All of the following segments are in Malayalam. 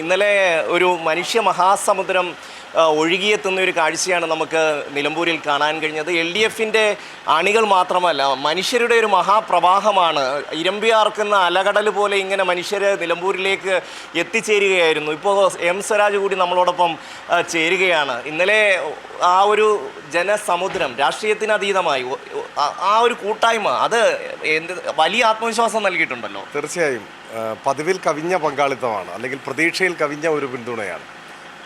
ഇന്നലെ ഒരു മനുഷ്യ മഹാസമുദ്രം ഒഴുകിയെത്തുന്ന ഒരു കാഴ്ചയാണ് നമുക്ക് നിലമ്പൂരിൽ കാണാൻ കഴിഞ്ഞത്. LDFിൻ്റെ അണികൾ മാത്രമല്ല, മനുഷ്യരുടെ ഒരു മഹാപ്രവാഹമാണ്. ഇരമ്പിയാർക്കുന്ന അലകടൽ പോലെ ഇങ്ങനെ മനുഷ്യർ നിലമ്പൂരിലേക്ക് എത്തിച്ചേരുകയായിരുന്നു. ഇപ്പോൾ M സ്വരാജ് കൂടി നമ്മളോടൊപ്പം ചേരുകയാണ്. ഇന്നലെ ആ ഒരു ജനസമുദ്രം, രാഷ്ട്രീയത്തിനതീതമായി ആ ഒരു കൂട്ടായ്മ, അത് വലിയ ആത്മവിശ്വാസം നൽകിയിട്ടുണ്ടല്ലോ. തീർച്ചയായും പതിവിൽ കവിഞ്ഞ പങ്കാളിത്തമാണ്, അല്ലെങ്കിൽ പ്രതീക്ഷയിൽ കവിഞ്ഞ ഒരു പിന്തുണയാണ്.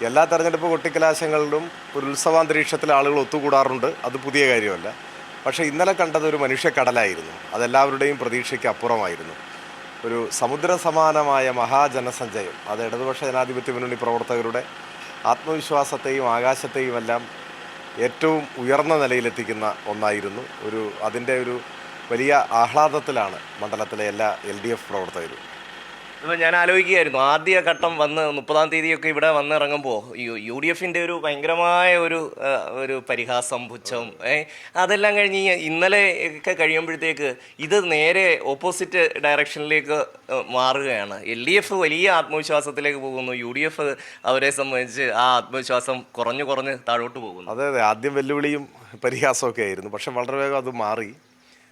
എല്ലാ തെരഞ്ഞെടുപ്പ് കൊട്ടിക്കലാശങ്ങളിലും ഒരു ഉത്സവാന്തരീക്ഷത്തിൽ ആളുകൾ ഒത്തുകൂടാറുണ്ട്, അത് പുതിയ കാര്യമല്ല. പക്ഷേ ഇന്നലെ കണ്ടത് ഒരു മനുഷ്യക്കടലായിരുന്നു. അതെല്ലാവരുടെയും പ്രതീക്ഷയ്ക്ക് അപ്പുറമായിരുന്നു. ഒരു സമുദ്ര സമാനമായ മഹാജനസഞ്ചയം, അത് ഇടതുപക്ഷ ജനാധിപത്യ മുന്നണി പ്രവർത്തകരുടെ ആത്മവിശ്വാസത്തെയും ആകാശത്തെയും എല്ലാം ഏറ്റവും ഉയർന്ന നിലയിലെത്തിക്കുന്ന ഒന്നായിരുന്നു. അതിൻ്റെ ഒരു വലിയ ആഹ്ലാദത്തിലാണ് മണ്ഡലത്തിലെ എല്ലാ LDF പ്രവർത്തകരും. ഇപ്പോൾ ഞാൻ ആലോചിക്കുകയായിരുന്നു, ആദ്യഘട്ടം വന്ന് 30-ാം തീയതിയൊക്കെ ഇവിടെ വന്നിറങ്ങുമ്പോൾ UDFിൻ്റെ ഒരു ഭയങ്കരമായ ഒരു പരിഹാസം, പുച്ഛം, അതെല്ലാം കഴിഞ്ഞ് ഇന്നലെ ഒക്കെ കഴിയുമ്പോഴത്തേക്ക് ഇത് നേരെ ഓപ്പോസിറ്റ് ഡയറക്ഷനിലേക്ക് മാറുകയാണ്. LDF വലിയ ആത്മവിശ്വാസത്തിലേക്ക് പോകുന്നു, UDF അവരെ സംബന്ധിച്ച് ആ ആത്മവിശ്വാസം കുറഞ്ഞ് താഴോട്ട് പോകുന്നു. അതെ, ആദ്യം വെല്ലുവിളിയും പരിഹാസമൊക്കെ ആയിരുന്നു. പക്ഷെ വളരെ വേഗം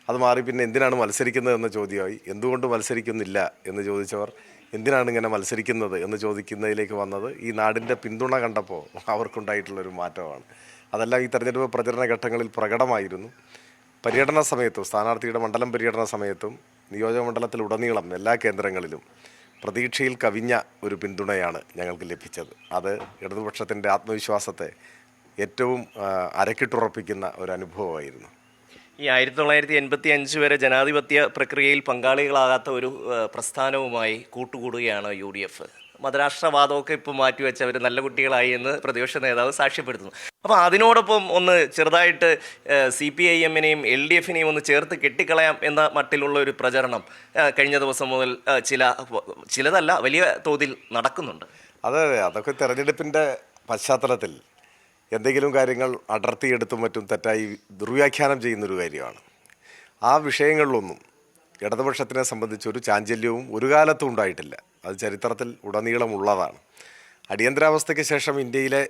അത് മാറി പിന്നെ എന്തിനാണ് മത്സരിക്കുന്നത് എന്ന ചോദ്യമായി. എന്തുകൊണ്ട് മത്സരിക്കുന്നില്ല എന്ന് ചോദിച്ചവർ എന്തിനാണ് ഇങ്ങനെ മത്സരിക്കുന്നത് എന്ന് ചോദിക്കുന്നതിലേക്ക് വന്നത് ഈ നാടിൻ്റെ പിന്തുണ കണ്ടപ്പോൾ അവർക്കുണ്ടായിട്ടുള്ളൊരു മാറ്റമാണ്. അതെല്ലാം ഈ തെരഞ്ഞെടുപ്പ് പ്രചരണ ഘട്ടങ്ങളിൽ പ്രകടമായിരുന്നു. പര്യടന സമയത്തും, സ്ഥാനാർത്ഥിയുടെ മണ്ഡലം പര്യടന സമയത്തും, നിയോജകമണ്ഡലത്തിലുടനീളം എല്ലാ കേന്ദ്രങ്ങളിലും പ്രതീക്ഷയിൽ കവിഞ്ഞ ഒരു പിന്തുണയാണ് ഞങ്ങൾക്ക് ലഭിച്ചത്. അത് ഇടതുപക്ഷത്തിൻ്റെ ആത്മവിശ്വാസത്തെ ഏറ്റവും അരക്കിട്ടുറപ്പിക്കുന്ന ഒരു അനുഭവമായിരുന്നു. ഈ 1985 വരെ ജനാധിപത്യ പ്രക്രിയയിൽ പങ്കാളികളാകാത്ത ഒരു പ്രസ്ഥാനവുമായി കൂട്ടുകൂടുകയാണ് UDF. മതരാഷ്ട്രവാദമൊക്കെ ഇപ്പോൾ മാറ്റിവെച്ചവർ നല്ല കുട്ടികളായി എന്ന് പ്രതിപക്ഷ നേതാവ് സാക്ഷ്യപ്പെടുത്തുന്നു. അപ്പോൾ അതിനോടൊപ്പം ഒന്ന് ചെറുതായിട്ട് CPIMനെയും LDFിനെയും ഒന്ന് ചേർത്ത് കെട്ടിക്കളയാം എന്ന മട്ടിലുള്ള ഒരു പ്രചരണം കഴിഞ്ഞ ദിവസം മുതൽ ചിലതല്ല വലിയ തോതിൽ നടക്കുന്നുണ്ട്. അതെ, അതൊക്കെ തെരഞ്ഞെടുപ്പിൻ്റെ പശ്ചാത്തലത്തിൽ എന്തെങ്കിലും കാര്യങ്ങൾ അടർത്തിയെടുത്തും മറ്റും തെറ്റായി ദുർവ്യാഖ്യാനം ചെയ്യുന്നൊരു കാര്യമാണ്. ആ വിഷയങ്ങളിലൊന്നും ഇടതുപക്ഷത്തിനെ സംബന്ധിച്ചൊരു ചാഞ്ചല്യവും ഒരു കാലത്തും ഉണ്ടായിട്ടില്ല. അത് ചരിത്രത്തിൽ ഉടനീളമുള്ളതാണ്. അടിയന്തരാവസ്ഥയ്ക്ക് ശേഷം ഇന്ത്യയിലെ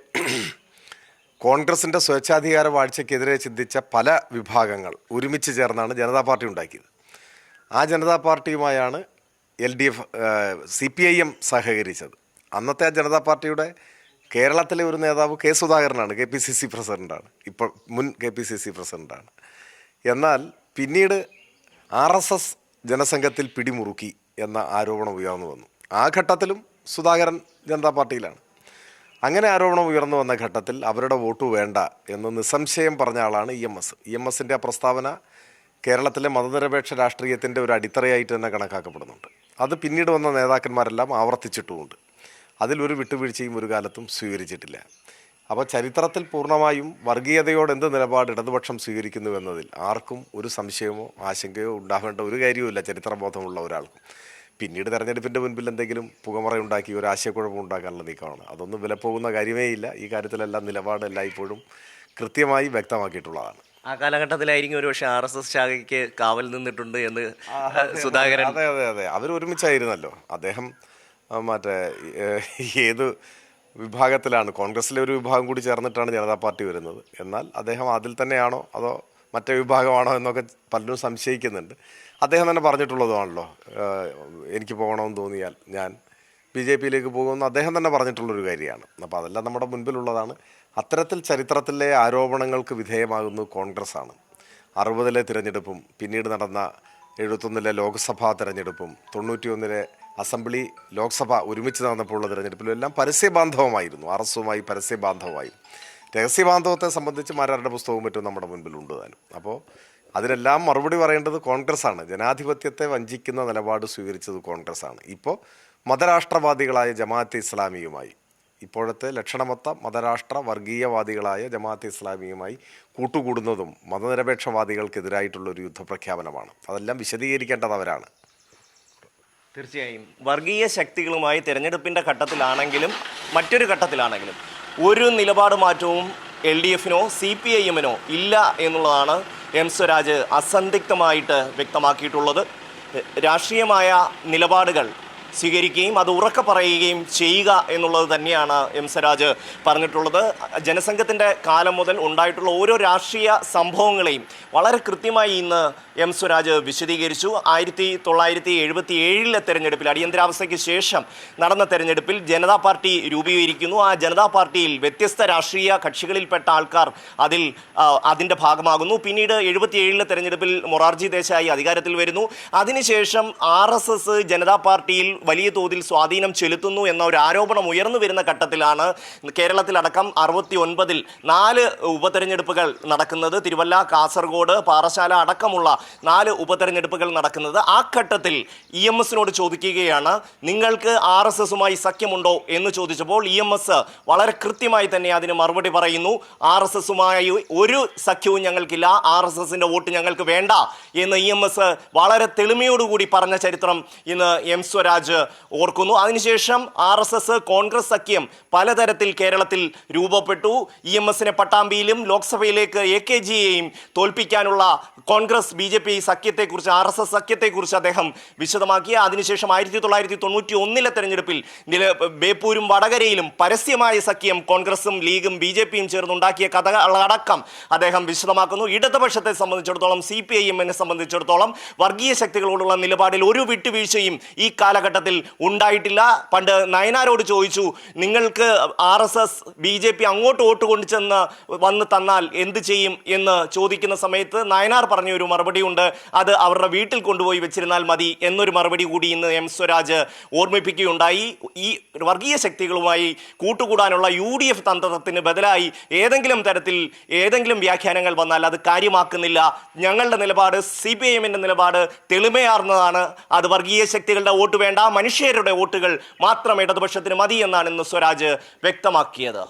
കോൺഗ്രസിൻ്റെ സ്വേച്ഛാധികാര വാഴ്ചയ്ക്കെതിരെ ചിന്തിച്ച പല വിഭാഗങ്ങൾ ഒരുമിച്ച് ചേർന്നാണ് ജനതാ പാർട്ടി ഉണ്ടാക്കിയത്. ആ ജനതാ പാർട്ടിയുമായാണ് CPIM സഹകരിച്ചത്. അന്നത്തെ ആ ജനതാ പാർട്ടിയുടെ കേരളത്തിലെ ഒരു നേതാവ് K. സുധാകരനാണ്, KPCC പ്രസിഡൻ്റാണ്, ഇപ്പോൾ മുൻ KPCC പ്രസിഡൻ്റാണ്. എന്നാൽ പിന്നീട് RSS ജനസംഘത്തിൽ പിടിമുറുക്കി എന്ന ആരോപണം ഉയർന്നു വന്നു. ആ ഘട്ടത്തിലും സുധാകരൻ ജനതാ പാർട്ടിയിലാണ്. അങ്ങനെ ആരോപണം ഉയർന്നു വന്ന ഘട്ടത്തിൽ അവരുടെ വോട്ട് വേണ്ട എന്ന് നിസ്സംശയം പറഞ്ഞ ആളാണ് EMS. EMSൻ്റെ ആ പ്രസ്താവന കേരളത്തിലെ മതനിരപേക്ഷ രാഷ്ട്രീയത്തിൻ്റെ ഒരു അടിത്തറയായിട്ട് തന്നെ കണക്കാക്കപ്പെടുന്നുണ്ട്. അത് പിന്നീട് വന്ന നേതാക്കന്മാരെല്ലാം ആവർത്തിച്ചിട്ടുമുണ്ട്. അതിലൊരു വിട്ടുവീഴ്ചയും ഒരു കാലത്തും സ്വീകരിച്ചിട്ടില്ല. അപ്പോൾ ചരിത്രത്തിൽ പൂർണ്ണമായും വർഗീയതയോട് എന്ത് നിലപാട് ഇടതുപക്ഷം സ്വീകരിക്കുന്നുവെന്നതിൽ ആർക്കും ഒരു സംശയമോ ആശങ്കയോ ഉണ്ടാവേണ്ട ഒരു കാര്യവുമില്ല ചരിത്രബോധമുള്ള ഒരാൾക്കും. പിന്നീട് തെരഞ്ഞെടുപ്പിൻ്റെ മുൻപിൽ എന്തെങ്കിലും പുകമറയുണ്ടാക്കി ഒരു ആശയക്കുഴപ്പം ഉണ്ടാക്കാനുള്ള നീക്കമാണ്. അതൊന്നും വിലപ്പോകുന്ന കാര്യമേ ഇല്ല. ഈ കാര്യത്തിലെല്ലാം നിലപാട് എല്ലായ്പ്പോഴും കൃത്യമായി വ്യക്തമാക്കിയിട്ടുള്ളതാണ്. ആ കാലഘട്ടത്തിലായിരിക്കും ഒരു പക്ഷേ RSS ശാഖയ്ക്ക് കാവൽ നിന്നിട്ടുണ്ട് എന്ന് സുധാകരൻ. അതെ, അവർ ഒരുമിച്ചായിരുന്നല്ലോ. അദ്ദേഹം ഏത് വിഭാഗത്തിലാണ്, കോൺഗ്രസിലെ ഒരു വിഭാഗം കൂടി ചേർന്നിട്ടാണ് ജനതാ പാർട്ടി വരുന്നത്. എന്നാൽ അദ്ദേഹം അതിൽ തന്നെയാണോ അതോ മറ്റേ വിഭാഗമാണോ എന്നൊക്കെ പലരും സംശയിക്കുന്നുണ്ട്. അദ്ദേഹം തന്നെ പറഞ്ഞിട്ടുള്ളതുമാണല്ലോ, എനിക്ക് പോകണമെന്ന് തോന്നിയാൽ ഞാൻ BJPയിലേക്ക് പോകുമെന്ന് അദ്ദേഹം തന്നെ പറഞ്ഞിട്ടുള്ളൊരു കാര്യമാണ്. അപ്പോൾ അതെല്ലാം നമ്മുടെ മുൻപിലുള്ളതാണ്. അത്തരത്തിൽ ചരിത്രത്തിലെ ആരോപണങ്ങൾക്ക് വിധേയമാകുന്നത് കോൺഗ്രസ്സാണ്. 60-ലെ തിരഞ്ഞെടുപ്പും പിന്നീട് നടന്ന 71-ലെ ലോക്സഭാ തിരഞ്ഞെടുപ്പും 91-ലെ അസംബ്ലി ലോക്സഭ ഒരുമിച്ച് നടന്നപ്പോഴുള്ള തിരഞ്ഞെടുപ്പിലും എല്ലാം പരസ്യബാന്ധവമായിരുന്നു. RSSുമായി പരസ്യബാന്ധവമായി. രഹസ്യബാന്ധവത്തെ സംബന്ധിച്ച് മാരാരുടെ പുസ്തകവും മറ്റും നമ്മുടെ മുൻപിലുണ്ട് താനും. അപ്പോൾ അതിനെല്ലാം മറുപടി പറയേണ്ടത് കോൺഗ്രസ്സാണ്. ജനാധിപത്യത്തെ വഞ്ചിക്കുന്ന നിലപാട് സ്വീകരിച്ചത് കോൺഗ്രസ്സാണ്. ഇപ്പോൾ മതരാഷ്ട്രവാദികളായ ജമാഅത്തെ ഇസ്ലാമിയുമായി, ഇപ്പോഴത്തെ ലക്ഷണമൊത്ത മതരാഷ്ട്ര വർഗീയവാദികളായ ജമാഅത്തെ ഇസ്ലാമിയുമായി കൂട്ടുകൂടുന്നതും മതനിരപേക്ഷവാദികൾക്കെതിരായിട്ടുള്ളൊരു യുദ്ധപ്രഖ്യാപനമാണ്. അതെല്ലാം വിശദീകരിക്കേണ്ടത് അവരാണ്. തീർച്ചയായും വർഗീയ ശക്തികളുമായി തിരഞ്ഞെടുപ്പിൻ്റെ ഘട്ടത്തിലാണെങ്കിലും മറ്റൊരു ഘട്ടത്തിലാണെങ്കിലും ഒരു നിലപാട് മാറ്റവും LDFിനോ CPIMനോ ഇല്ല എന്നുള്ളതാണ് M. സ്വരാജ് അസന്ദിഗ്ധമായിട്ട് വ്യക്തമാക്കിയിട്ടുള്ളത്. രാഷ്ട്രീയമായ നിലപാടുകൾ സ്വീകരിക്കുകയും അത് ഉറക്കെ പറയുകയും ചെയ്യുക എന്നുള്ളത് തന്നെയാണ് എം സ്വരാജ് പറഞ്ഞിട്ടുള്ളത്. ജനസംഘത്തിൻ്റെ കാലം മുതൽ ഉണ്ടായിട്ടുള്ള ഓരോ രാഷ്ട്രീയ സംഭവങ്ങളെയും വളരെ കൃത്യമായി ഇന്ന് എം സ്വരാജ് വിശദീകരിച്ചു. 1977 തെരഞ്ഞെടുപ്പിൽ, അടിയന്തരാവസ്ഥയ്ക്ക് ശേഷം നടന്ന തെരഞ്ഞെടുപ്പിൽ ജനതാ പാർട്ടി രൂപീകരിക്കുന്നു. ആ ജനതാ പാർട്ടിയിൽ വ്യത്യസ്ത രാഷ്ട്രീയ കക്ഷികളിൽപ്പെട്ട ആൾക്കാർ അതിൻ്റെ ഭാഗമാകുന്നു. പിന്നീട് 77 തെരഞ്ഞെടുപ്പിൽ മൊറാർജി ദേശായി അധികാരത്തിൽ വരുന്നു. അതിനുശേഷം RSS ജനതാ പാർട്ടിയിൽ വലിയ തോതിൽ സ്വാധീനം ചെലുത്തുന്നു എന്ന ഒരു ആരോപണം ഉയർന്നു വരുന്ന ഘട്ടത്തിലാണ് കേരളത്തിലടക്കം 69-ൽ 4 ഉപതെരഞ്ഞെടുപ്പുകൾ നടക്കുന്നത്. തിരുവല്ല, കാസർഗോഡ്, പാറശാല അടക്കമുള്ള 4 ഉപതെരഞ്ഞെടുപ്പുകൾ നടക്കുന്നത്. ആ ഘട്ടത്തിൽ EMSനോട് ചോദിക്കുകയാണ്, നിങ്ങൾക്ക് RSSുമായി സഖ്യമുണ്ടോ എന്ന് ചോദിച്ചപ്പോൾ EMS വളരെ കൃത്യമായി തന്നെ അതിന് മറുപടി പറയുന്നു. RSSുമായി ഒരു സഖ്യവും ഞങ്ങൾക്കില്ല, RSSന്റെ വോട്ട് ഞങ്ങൾക്ക് വേണ്ട എന്ന് EMS വളരെ തെളിമയോടുകൂടി പറഞ്ഞ ചരിത്രം ഇന്ന് എം സ്വരാജ് ഓർക്കുന്നു. അതിനുശേഷം RSS കോൺഗ്രസ് സഖ്യം പലതരത്തിൽ കേരളത്തിൽ രൂപപ്പെട്ടു. EMSനെ പട്ടാമ്പിയിലും ലോക്സഭയിലേക്ക് AKGയെയും തോൽപ്പിക്കാനുള്ള കോൺഗ്രസ് BJP സഖ്യത്തെക്കുറിച്ച്, RSS സഖ്യത്തെക്കുറിച്ച് അദ്ദേഹം വിശദമാക്കി. അതിനുശേഷം 1991 തെരഞ്ഞെടുപ്പിൽ ബേപ്പൂരും വടകരയിലും പരസ്യമായ സഖ്യം കോൺഗ്രസും ലീഗും BJPയും ചേർന്നുണ്ടാക്കിയ കഥകളടക്കം അദ്ദേഹം വിശദമാക്കുന്നു. ഇടതുപക്ഷത്തെ സംബന്ധിച്ചിടത്തോളം, CPIMനെ സംബന്ധിച്ചിടത്തോളം വർഗീയ ശക്തികളോടുള്ള നിലപാടിൽ ഒരു വിട്ടുവീഴ്ചയും ഈ കാലഘട്ടത്തിൽ ഉണ്ടായിട്ടില്ല. പണ്ട് നയനാരോട് ചോദിച്ചു, നിങ്ങൾക്ക് RSS BJP അങ്ങോട്ട് വോട്ട് കൊണ്ടുചെന്ന് വന്ന് തന്നാൽ എന്ത് ചെയ്യും എന്ന് ചോദിക്കുന്ന സമയത്ത് നയനാർ പറഞ്ഞ ഒരു മറുപടി ഉണ്ട്, അത് അവരുടെ വീട്ടിൽ കൊണ്ടുപോയി വെച്ചിരുന്നാൽ മതി എന്നൊരു മറുപടി കൂടി ഇന്ന് എം സ്വരാജ് ഓർമ്മിപ്പിക്കുകയുണ്ടായി. ഈ വർഗീയ ശക്തികളുമായി കൂട്ടുകൂടാനുള്ള UDF തന്ത്രത്തിന് ബദലായി ഏതെങ്കിലും തരത്തിൽ ഏതെങ്കിലും വ്യാഖ്യാനങ്ങൾ വന്നാൽ അത് കാര്യമാക്കുന്നില്ല. ഞങ്ങളുടെ നിലപാട്, CPIMന്റെ നിലപാട് തെളിമയാർന്നതാണ്. അത് വർഗീയ ശക്തികളുടെ വോട്ട് വേണ്ട, മനുഷ്യരുടെ വോട്ടുകൾ മാത്രം ഇടതുപക്ഷത്തിന് മതി എന്നാണ് ഇന്ന് സ്വരാജ് വ്യക്തമാക്കിയത്.